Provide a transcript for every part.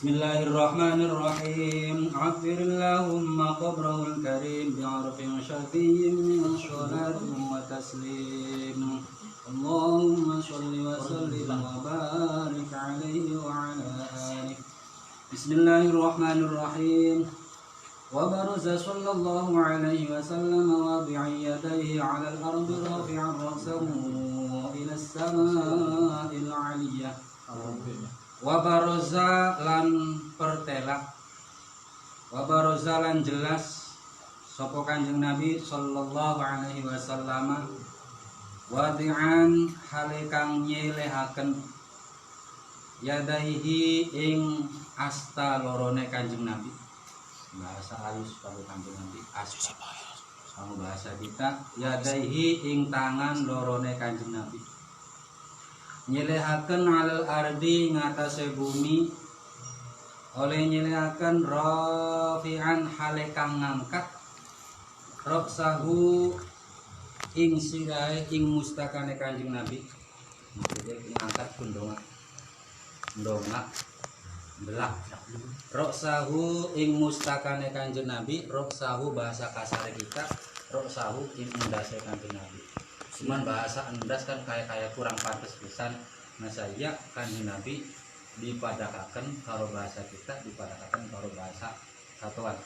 Bismillahirrahmanirrahim. Aghfirillahumma qabrahul karim bi'arfin syafiyyin min sholatin wa taslim. Allahumma sholli wa sallim wa barik alaihi wa ala alihi. Bismillahirrahmanirrahim. Wa baraza sallallahu alaihi wa sallam wa bi'iyadaihi ala al-ardi rafi'an ra'sahu ila as-sama'il 'aliyah. Wabaroza lan pertelak, wabaroza lan jelas sapa Kanjeng Nabi sallallahu alaihi wasallam wadi'an hale kang nyelehaken yadaihi ing asta lorone Kanjeng Nabi. Bahasa halus kalau Kanjeng Nabi asta. Sama bahasa kita yadaihi ing tangan lorone Kanjeng Nabi. Nyelehaken alal ardi ngatasé bumi oleh nyelehaken rafi'an hale kang ngangkat roksahu ing sirahe ing mustakane Kanjeng Nabi. Maksudnya ngangkat kundonga belah roksahu ing mustakane Kanjeng Nabi. Roksahu bahasa kasar kita, roksahu ing endase Kanjeng Nabi. Cuman bahasa endas kan kayak kurang pantas pisan. Nah saya Kanjeng Nabi dipadakaken karo bahasa kita, dipadakaken karo bahasa satuan.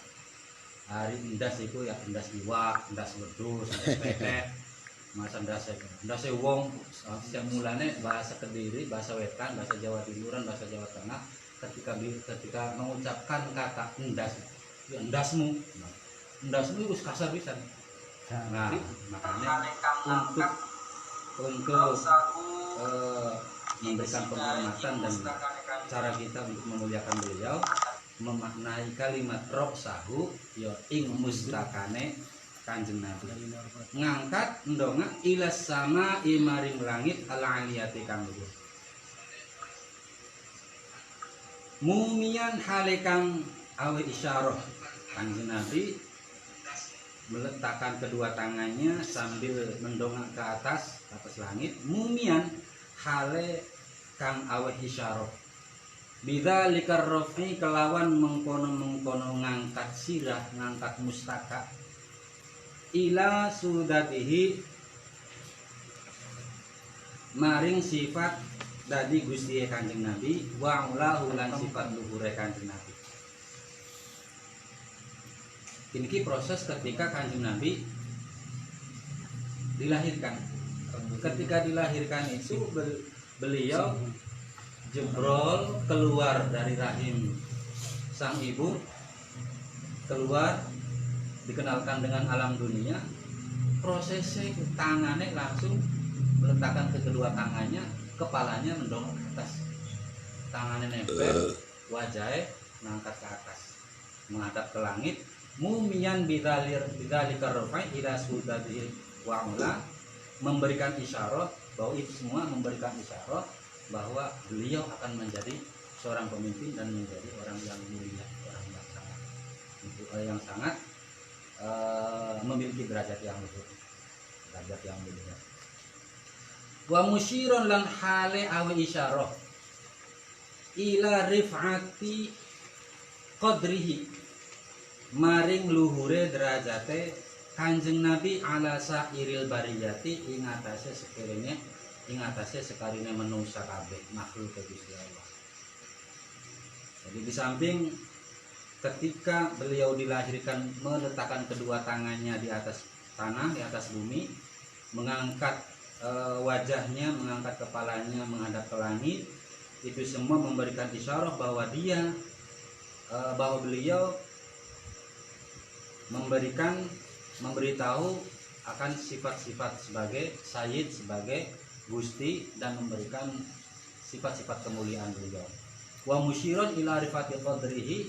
Hari endas itu ya endas iwak, endas wedhus, endas pepek, masa endas wong sing mulane bahasa Kediri, bahasa Wetan, bahasa Jawa Timuran, bahasa Jawa Tengah ketika mengucapkan kata endas, ya endasmu. Nah, endasmu itu kasar pisan. Nah, makanya untuk memberikan penghormatan dan cara kita untuk memuliakan beliau, memaknai kalimat roksahu ya ing mustakane Kanjeng Nabi, ngangkat ndonga ilas sama imaring langit ala aliyati kang luhur, mumian halekang awe isyarah. Kanjeng Nabi meletakkan kedua tangannya sambil mendongak ke atas langit, mumian hale kang aweh isyarah. Bidzalika rafi kelawan mengkono ngangkat sirah, ngangkat mustaka ila sudatihi maring sifat dadi Gusti Kanjeng Nabi wa ulahu lan sifat luhure Kanjeng Nabi. Ini proses ketika Kanjeng Nabi dilahirkan. Ketika dilahirkan itu beliau jebrol keluar dari rahim sang ibu, keluar dikenalkan dengan alam dunia. Prosesnya tangannya langsung meletakkan ke kedua tangannya, kepalanya mendongak ke atas, tangannya nempel, wajahnya mengangkat ke atas, menghadap ke langit. Mumian bidzalika rafi ila sudatihi wa ula, memberikan isyarat bahwa itu semua memberikan isyarat bahwa beliau akan menjadi seorang pemimpin dan menjadi orang yang mulia, orang yang sangat memiliki derajat yang luhur, derajat yang mulia. Wa musyiron lan hale awi isyarah ila rif'ati qadrihi maring luhure derajate Kanjeng Nabi ala sairil bariyati ing atase sekarine manungsa kabeh makhluk Gusti Allah. Jadi di samping ketika beliau dilahirkan meletakkan kedua tangannya di atas tanah, di atas bumi, mengangkat wajahnya, mengangkat kepalanya menghadap ke langit, itu semua memberikan isyarat bahwa bahwa beliau memberitahu akan sifat-sifat sebagai Sayyid, sebagai Gusti, dan memberikan sifat-sifat kemuliaan beliau. Wa musyiron ila rifati qadrihi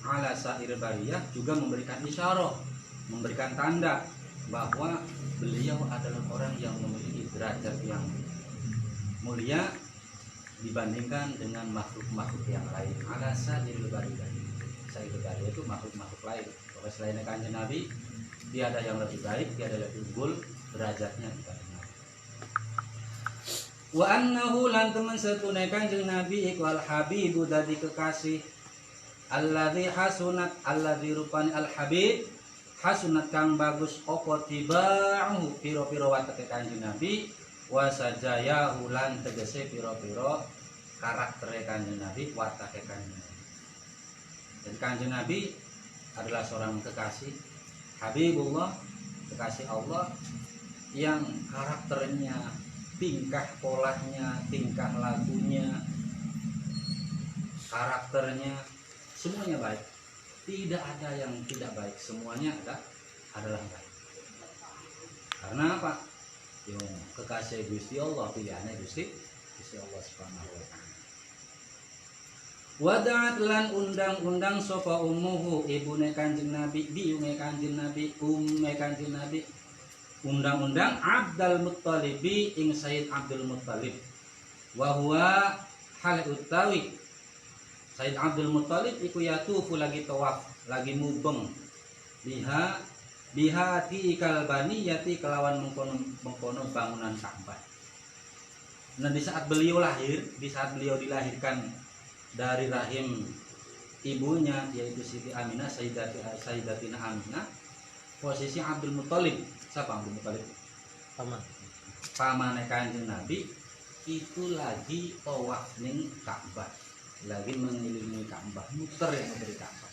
ala sa'ir bariyah, juga memberikan isyarat, memberikan tanda bahwa beliau adalah orang yang memiliki derajat yang mulia dibandingkan dengan makhluk-makhluk yang lain. Ala sa'ir bariyah, sa'ir bariyah itu makhluk-makhluk lain. Selain Kanjeng Nabi, tiada yang lebih baik, tiada yang lebih unggul derajatnya dibanding Nabi. Wa annahu lan temen setune Kanjeng Nabi iku al habibu dadi kekasih alladzi hasunat alladzi rupani al habib hasunat kang bagus apa tiba'u pira-pira wateke Kanjeng Nabi wa sajayahu lan tegese pira-pira karaktere Kanjeng Nabi watake Kanjeng Nabi. Dan Kanjeng Nabi adalah seorang kekasih Habibullah, kekasih Allah yang karakternya, tingkah polanya, tingkah lakunya, karakternya semuanya baik. Tidak ada yang tidak baik, semuanya adalah baik. Karena apa? Yang kekasih Gusti Allah, pilihannya Gusti Allah Subhanahu wa taala. Wada'at lan undang-undang sapa ummuhu ibune Kanjeng Nabi, biyunge Kanjeng Nabi, umme Kanjeng Nabi. Undang-undang Abdul Muttalib ing Sayyid Abdul Muttalib. Wa huwa hal utawi Sayyid Abdul Muttalib iku yatufu lagi tawaf, lagi mubeng. Bihati kalbani yati kelawan mengkono bangunan Ka'bah. Nah, di saat beliau lahir, di saat beliau dilahirkan dari rahim ibunya yaitu Siti Aminah, Sayyidatina Aminah, posisi Abdul Muttalib, siapa Abdul Muttalib? Pamane Kanjeng Nabi itu lagi tawaf ning Ka'bah, lagi mengelilingi Ka'bah, muter yang dari Ka'bah.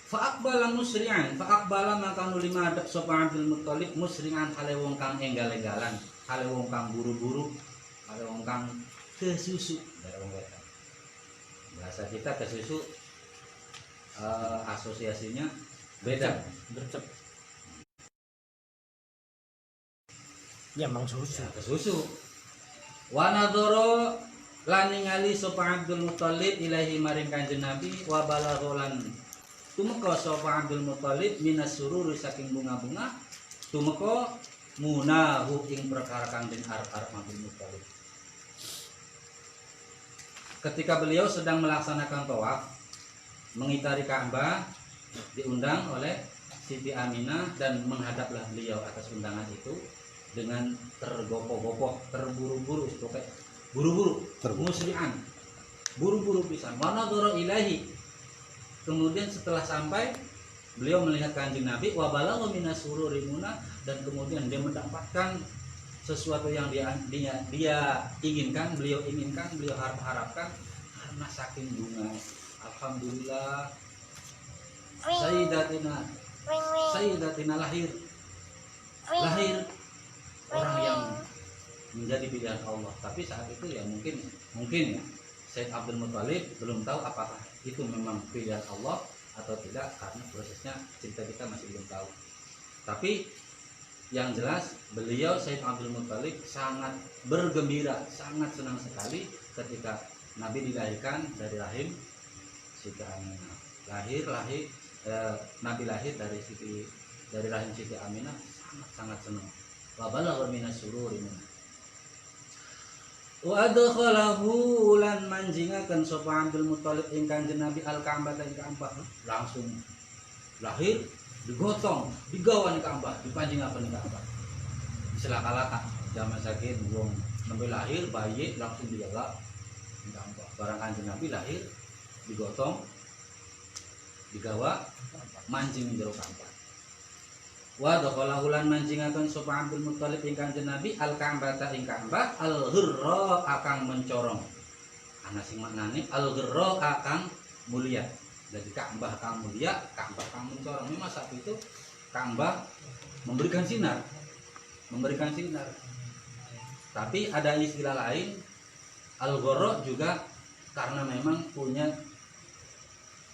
Fa'aqbala musri'an, fa'aqbala maka nuli madhep sapa Abdul Muttalib musri'an hale wong kang enggal-enggalan, hale wong kang buru-buru, hale wong kang kesusu. Dari wong wetan. Bahasa kita kesusu asosiasinya beda. Gercep. Ya mang susu. Ya, kesusu. Wa nadhara lan ningali sapa Abdul Muttalib ilahi maring Kanjeng Nabi wa balagholan tumeka sapa Abdul Muttalib minas sururi saking bunga-bunga tumeka munahu ing perkara kang den arep-arep Abdul Muttalib. Ketika beliau sedang melaksanakan tawaf mengitari Ka'bah, diundang oleh Siti Aminah dan menghadaplah beliau atas undangan itu dengan tergopoh-gopoh, terburu-buru, buru-buru, musri'an, buru-buru pisan. Mana doro ilahi. Kemudian setelah sampai beliau melihat Kanjeng Nabi wa balagha minas sururi muna, dan kemudian dia mendapatkan sesuatu yang dia inginkan, beliau harapkan karena saking bunga. Alhamdulillah Sayyidatina lahir orang yang menjadi pilihan Allah. Tapi saat itu ya mungkin ya Sayyid Abdul Muttalib belum tahu apakah itu memang pilihan Allah atau tidak, karena prosesnya cerita kita masih belum tahu. Tapi yang jelas beliau Sayyid Abdul Muttalib sangat bergembira, sangat senang sekali ketika Nabi dilahirkan dari rahim Siti Aminah. Nabi lahir dari rahim Siti Aminah, sangat senang. Wa balagha minas sururi min. Wa adkhalahu lan manjingaken sapa Abdul Muttalib ing Kanjeng Nabi al-Ka'bah ing Ka'bah, langsung lahir digotong, digawan Ka'bah, dipanjingaken Ka'bah. Silakalata zaman saking wong nembe lahir bayi langsung dijaga ing Ka'bah. Barang Kanjeng Nabi lahir digotong, digawa, mancing jero Ka'bah. Wa dakhalahu lan manjingaken sapa Abdul Muttalib ing Kanjeng Nabi al-Ka'bah ing Ka'bah al-ghirra akang mencorong. Ana sing maknane al-ghirra akang mulia. Jadi Ka'bah kang mulia, Ka'bah kang mencorong. Memang saat itu Ka'bah memberikan sinar. Tapi ada istilah lain, al-ghirra juga karena memang punya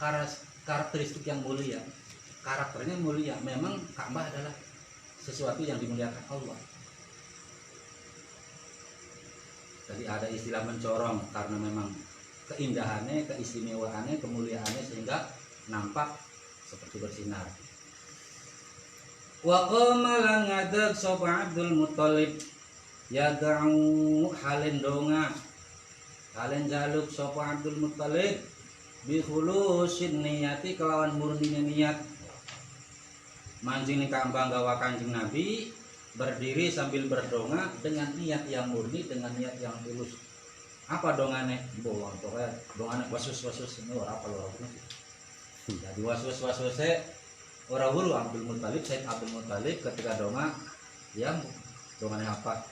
karakteristik yang mulia. Karakternya mulia. Memang Ka'bah adalah sesuatu yang dimuliakan Allah. Jadi ada istilah mencorong karena memang keindahannya, keistimewaannya, kemuliaannya sehingga nampak seperti bersinar. Wa qama lan ngadeg sapa Abdul Muttalib yad'u halen donga, halen jaluk sapa Abdul Muttalib bi khulusin niyati kelawan murninya niat. Mancing ning Ka'bah gawa Kanjeng Nabi, berdiri sambil berdonga dengan niat yang murni, dengan niat yang tulus. apa dongane bohong pokoknya dongane wasus ini ora apa lho jadi wasus ora hulu Abdul Muthalib Said Abdul Muthalib ketika donga yang dongane apa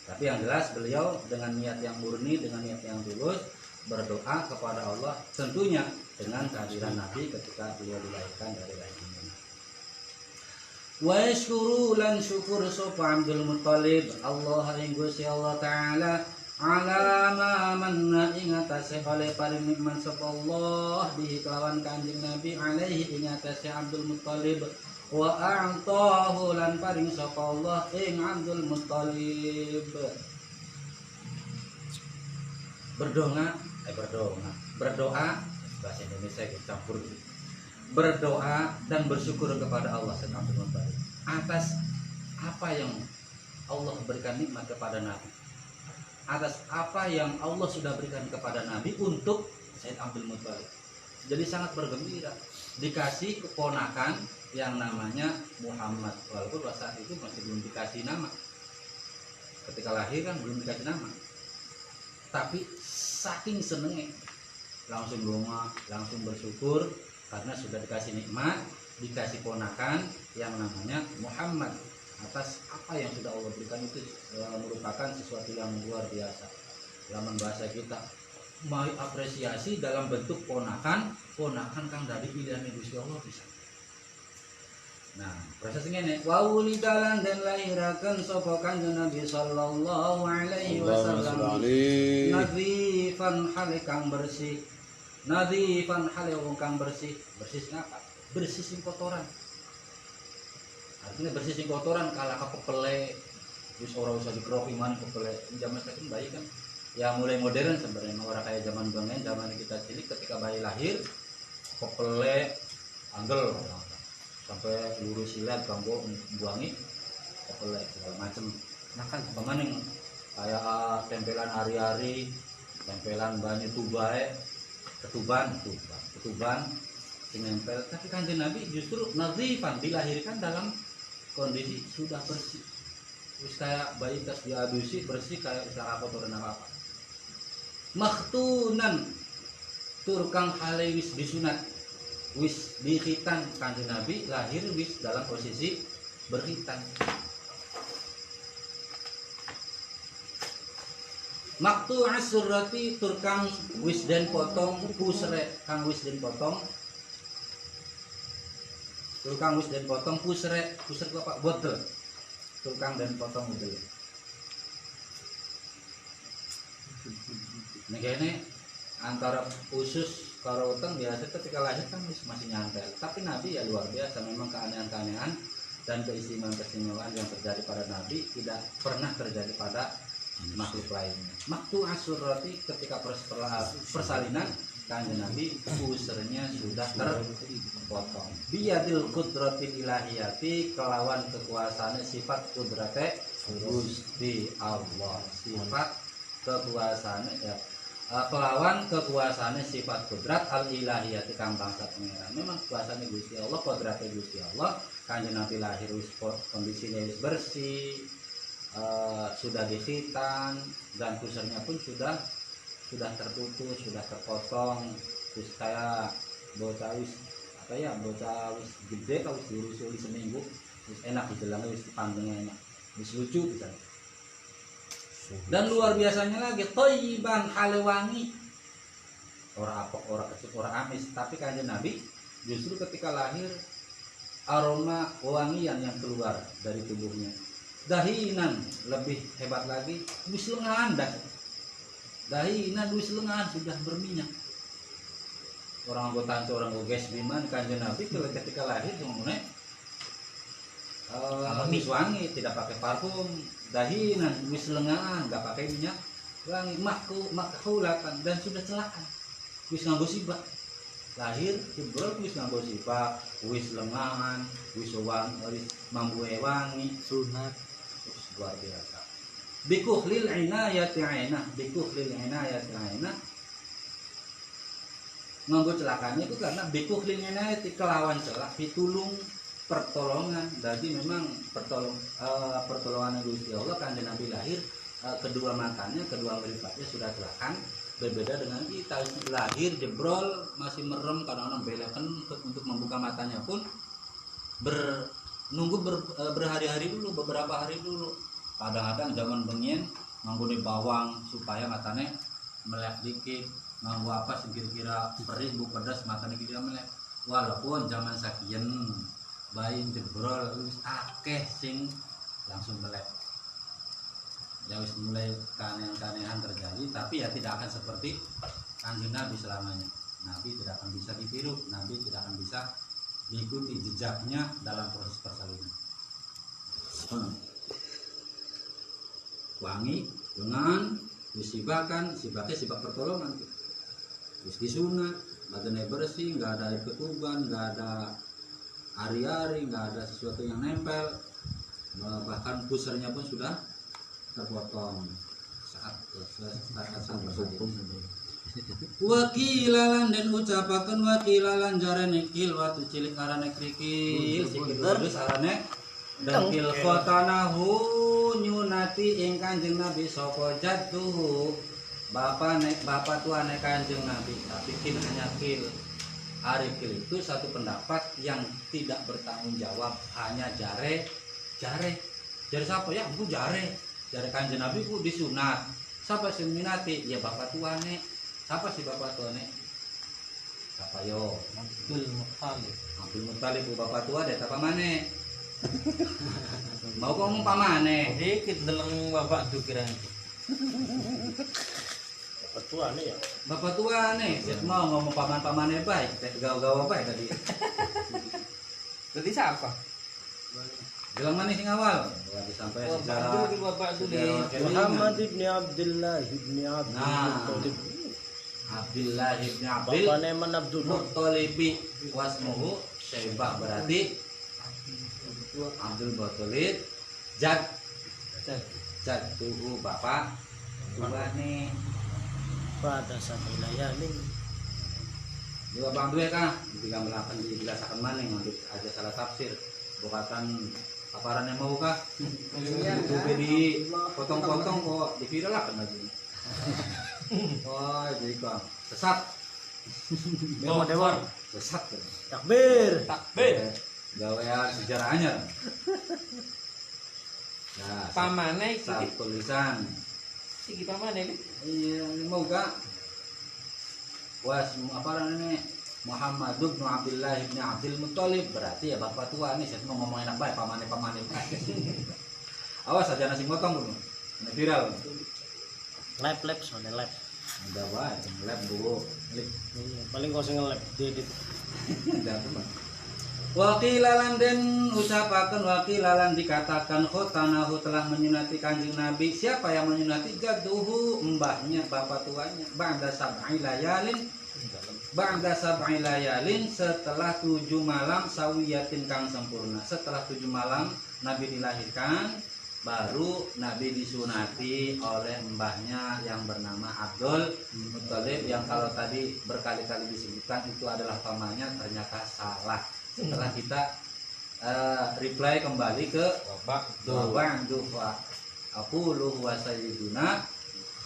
tapi yang jelas beliau dengan niat yang murni dengan niat yang tulus berdoa kepada Allah tentunya dengan kehadiran Nabi ketika beliau dilahirkan dari rahim ibunya. Wa yashkuru lan syukur sapa Abdul Muthalib Allah ing Gusti Allah taala ala ma manna ing atase oleh paring nikmat sapa Allah bihi kelawan Kanjeng Nabi alaihi ing atase Abdul Muthalib wa a'tahu lan paring sapa Allah ing Abdul Muthalib berdoa bahasa Indonesia kita campur berdoa dan bersyukur kepada Allah Subhanahu wa taala atas apa yang Allah berikan nikmat kepada Nabi atas apa yang Allah sudah berikan kepada Nabi untuk Said Abdul Muthalib. Jadi sangat bergembira dikasih keponakan yang namanya Muhammad walaupun pada saat itu masih belum dikasih nama ketika lahir kan belum dikasih nama tapi saking senengnya langsung doa langsung bersyukur karena sudah dikasih nikmat dikasih ponakan yang namanya Muhammad atas apa yang sudah Allah berikan itu merupakan sesuatu yang luar biasa dalam bahasa kita mau apresiasi dalam bentuk ponakan kang dari pilihan Gusti Allah bisa. Nah, prosesnya ini waulidalan dan lahirakan sapa Kanjeng Nabi sallallahu alaihi wasallam nadhifan hale kang bersih nadhifan hale wong kang bersih ngapa? Bersih sing kotoran. Artinya bersih sing kotoran kalah kepele wis ora usah dikeroki man kepele zaman saiki bayi kan ya mulai modern sebenarnya ora kayak zaman bangen zaman kita cilik ketika bayi lahir kepele anggel sampai lurus silat kanggo buangi kepele segala macem nah kan pemaning kayak tempelan hari-hari tempelan banyu tubae ketuban sing nempel tapi Kanjeng Nabi justru nazifan dilahirkan dalam kondisi sudah bersih wis kayak bayi tas diadusi bersih kayak usaha kotoran apa makhtunan turkang hale wis disunat wis dikhitan Kanjeng Nabi lahir wis dalam posisi berkhitan maktu asurati turkang wis den potong pusre kang wis den potong tukang wis dan potong pusre apa botol tukang dan potong botol ini antara usus karo utang biasa ketika lahir kan masih nyantel tapi Nabi ya luar biasa memang keanehan-keanehan dan keistimewaan yang terjadi pada Nabi tidak pernah terjadi pada makhluk lainnya waktu asurati ketika persalinan Kanjeng Nabi usernya sudah terpotong biyadil kudratil ilahiyati kelawan kekuasaan sifat kudrate Gusti Allah sifat kekuasaan ya kelawan kekuasaan sifat kudrat al ilahiyati kang bangsa pangeran memang kekuasaan Gusti Allah kudrate Gusti Allah Kanjeng Nabi lahir wis kondisinya wis bersih sudah dikhitan dan usernya pun sudah terputus, sudah terpotong, terus kayak bocah wis apa ya bocah wis gede kalau diurus seminggu, terus enak dijelangnya wis dipandangnya enak, wis lucu bisa. Dan luar biasanya lagi, thayyiban hale wangi, ora apok, ora kecut, ora amis, tapi Kanjeng Nabi justru ketika lahir aroma wangian yang keluar dari tubuhnya, dahinan lebih hebat lagi, wis lengan dah. Dahinan wis lengan sudah berminyak. Orang anggota orang goges biman Kanjeng Nabi ketika lahir semuanya wis wangi tidak pakai parfum. Dahinan wis lengan nggak pakai minyak wangi makhulatan dan sudah celakan wis nganggo sibak lahir jebol wis nganggo sibak wis lengan wis wangi wis mambu wangi sunat luar biasa. Bikuhlil inayati ainah nganggo celakanya itu karena bikuhlil inayati kelawan celak pitulung pertolongan jadi memang pertolongan Gusti Allah Kanjeng Nabi lahir kedua matanya, kedua meripatnya sudah telahkan. Berbeda dengan kita, lahir jebrol masih merem, kadang-kadang belekan untuk membuka matanya pun berhari-hari dulu, beberapa hari dulu. Kadang-kadang zaman bengian nganggone bawang supaya matanya melek dikit, nganggo apa sih kira-kira perih bu pedas matanya kira melek. Walaupun zaman sakian bayi jebrol wis akeh sing langsung melek. Ya wis mulai keanehan-keanehan terjadi, tapi ya tidak akan seperti Kanjeng Nabi selamanya. Nabi tidak akan bisa ditiru, Nabi tidak akan bisa diikuti jejaknya dalam proses persalinan. Wangi dengan disibakan, sibaknya sibak pertolongan. Terus disunat, badannya bersih, nggak ada air ketuban, nggak ada ari-ari, nggak ada sesuatu yang nempel. Bahkan pusarnya pun sudah terpotong saat bersalin. Wakilalan dan ucapakan wakilalan jarane kil watu cilik arane krikil sikil terus arane dan kil khotanahu nyunati ing Kanjeng Nabi sapa jatuh bapak tuane Kanjeng Nabi, tapi kil hanya kil. Ari kil itu satu pendapat yang tidak bertanggung jawab, hanya jare siapa ya bu jare Kanjeng Nabi ku disunat. Siapa sing minati? Ya bapak tuane. Siapa sih bapak tuane? Siapa yo? Abdul Muttalib bu bapak tua deh apa mane? Mau ngomong pamane? Dikit deleng bapak tuh kira. Bapak tuane ya. Bapak tuane, set mau ngomong paman-pamane baik, gawa-gawa baik tadi. Berarti siapa? Bilang mana sing awal? Lagi sampai sejarah Muhammad ibn Abdullah ibn Abdul Abdullah ibn Abdul bapaknya man Abdul Muttalibi wasmuhu Syaibah, berarti Abdul Muttalib jatuhu bapak tuane pada sampai layalin dua bang dua kah digambar akan dijelaskan mana ngambil aja salah tafsir bukan paparan yang mau kah itu di potong-potong kok di viral lah kan lagi. Oh jadi kok sesat dewa sesat takbir gawean sejarahnya. Nah, pamane iki tulisan iki pamane iya mau kah was apa namanya Muhammad bin Abdullah bin Abdul Muttalib, berarti ya bapak tua nih. Saya mau ngomong enak baik pamane awas aja nasi motong dulu ini viral lab soalnya lab udah baik lab dulu iya paling kau sing lab dedit wakilalan den ucapakan wakilalan dikatakan khotanahu telah menyunati Kanjeng Nabi. Siapa yang menyunati? Jadduhu, mbahnya bapak tuanya. Ba'da sab'i layalin setelah 7 malam sawiyatin kang sempurna. Setelah 7 malam Nabi dilahirkan, baru Nabi disunati oleh mbahnya yang bernama Abdul Muttalib, yang kalau tadi berkali-kali disebutkan itu adalah pamannya, ternyata salah. Setelah kita reply kembali ke Dufa aqulu wa sayyiduna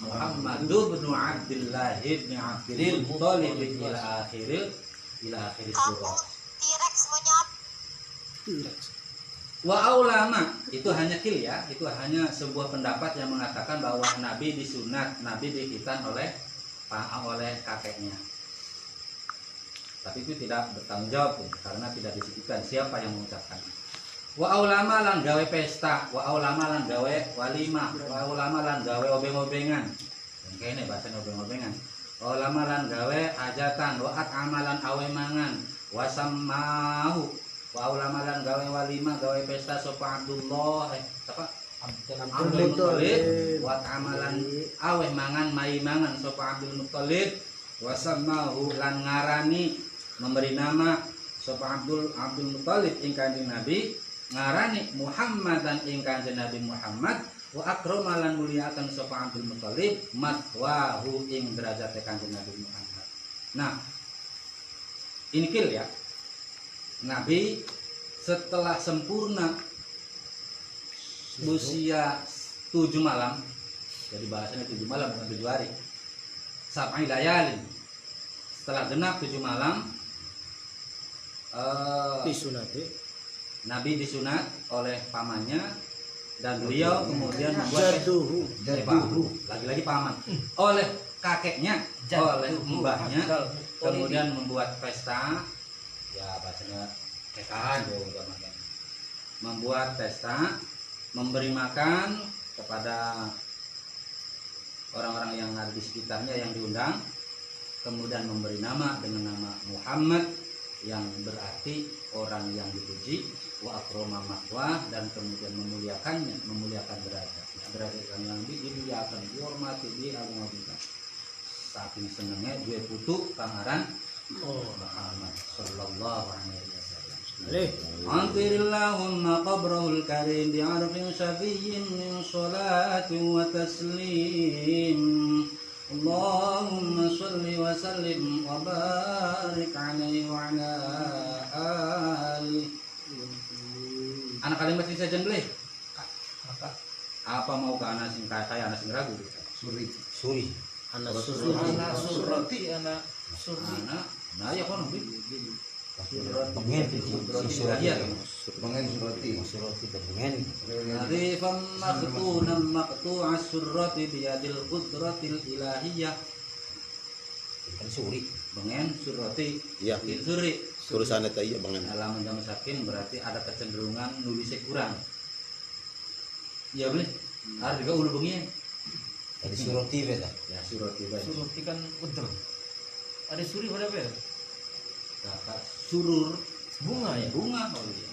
Muhammadu bin Abdullah bin Abdul Muttalib ila akhir surah. T-Rex monyet. Wa ulama itu hanya kil ya, itu hanya sebuah pendapat yang mengatakan bahwa Nabi disunat, Nabi dikitan oleh kakeknya. Tapi itu tidak bertanggung jawab karena tidak disebutkan siapa yang mengucapkan. Wa ulama lan gawe pesta, wa ulama lan gawe walimah, wa ulama lan gawe obeng-obengan. Kene bahasa obeng-obengan. Wa ulama lan gawe hajatan, wa amalan awe mangan, wa sammahu. Wa ulama lan gawe walimah, gawe pesta sapa Abdullah, apa? Abdul Muttalib, wa amalan awe mangan mai mangan sapa Abdul Muttalib, wa sammahu lan ngarani memberi nama sapa Abdul Muttalib ing Kanjeng Nabi, ngarani Muhammadan ing Kanjeng Nabi Muhammad, wa akramalan muliakan sapa Abdul Muttalib matwahu ing derajat Kanjeng Nabi Muhammad. Nah, ini kil ya. Nabi setelah sempurna usia 7 malam Jadi bahasanya 7 malam bukan 7 hari. Sab'i layalin. Setelah genap 7 malam Disunati. Nabi disunat oleh pamannya dan beliau kemudian membuat Jaduhu. lagi-lagi paman oleh kakeknya, oleh mbahnya, kemudian membuat pesta, ya bahasanya nikahan, membuat pesta, memberi makan kepada orang-orang yang ada di sekitarnya yang diundang, kemudian memberi nama dengan nama Muhammad yang berarti orang yang dipuji, wa akroma makwah, dan kemudian memuliakannya, memuliakan derajat yang dimuliakan, dihormati, diagungkan. Saking senengnya gue putu pangaran Muhammad sallallahu alaihi wasallam. Antirillahumma qabrahul karim bi'arfin syafiyyin min salatin wa taslim. Allahumma salli wa sallim wa barik alaihi wa ala alihi. Anak kalimat bisa beli. Apa mau ke anak sing kaya anak sing ragu? Suri. Anak Anak surati, anak surati. Anak, nah ya kono bi. Pengen Iya. pengen surati pengen Arifan maqtunan maqtu'as surrati biyadil qudratil ilahiyah. kan suri Bengen surrati. Iya. Suri. Tulisannya teh iya banget. Dalam menjamu sakin berarti ada kecenderungan nulisnya kurang. Iya boleh. Ada juga ulu bengi. tadi surati beda Ya surati baik. Surati kan udel. Ada suri pada apa ya? Kata surur Bunga ya? bunga oh iya.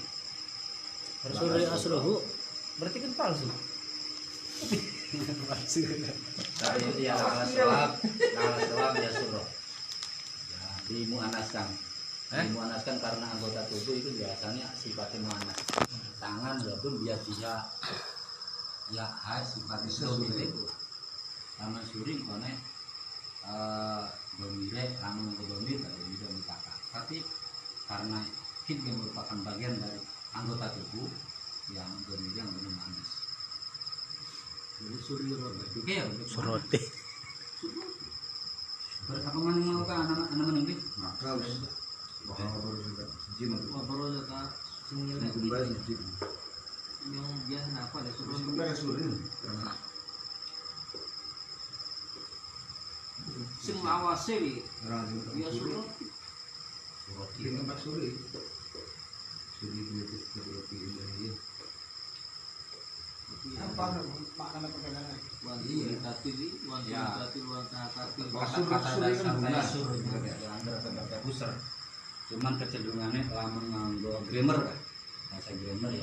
Suri asluhu. Berarti kan palsu. Tapi ya ala sebab ya surah. Ya, dimuanaskan. Dimuanaskan karena anggota tubuh itu biasanya sifatnya muanas. Tangan walaupun dia bisa ya sifatnya dominan. Sama suri kone domire kamu ke domir atau tidak ditaka. Tapi karena kita merupakan bagian dari anggota tubuh yang domir yang muanas. Jadi suri juga ya Surati. Berapa mana mau ke anak-anak nanti? maka Baru jatah sungil yang biasa apa deh suri sing awase wi ya suri cuman kecenderungannya lamun nganggo grammar kan bahasa grammar ya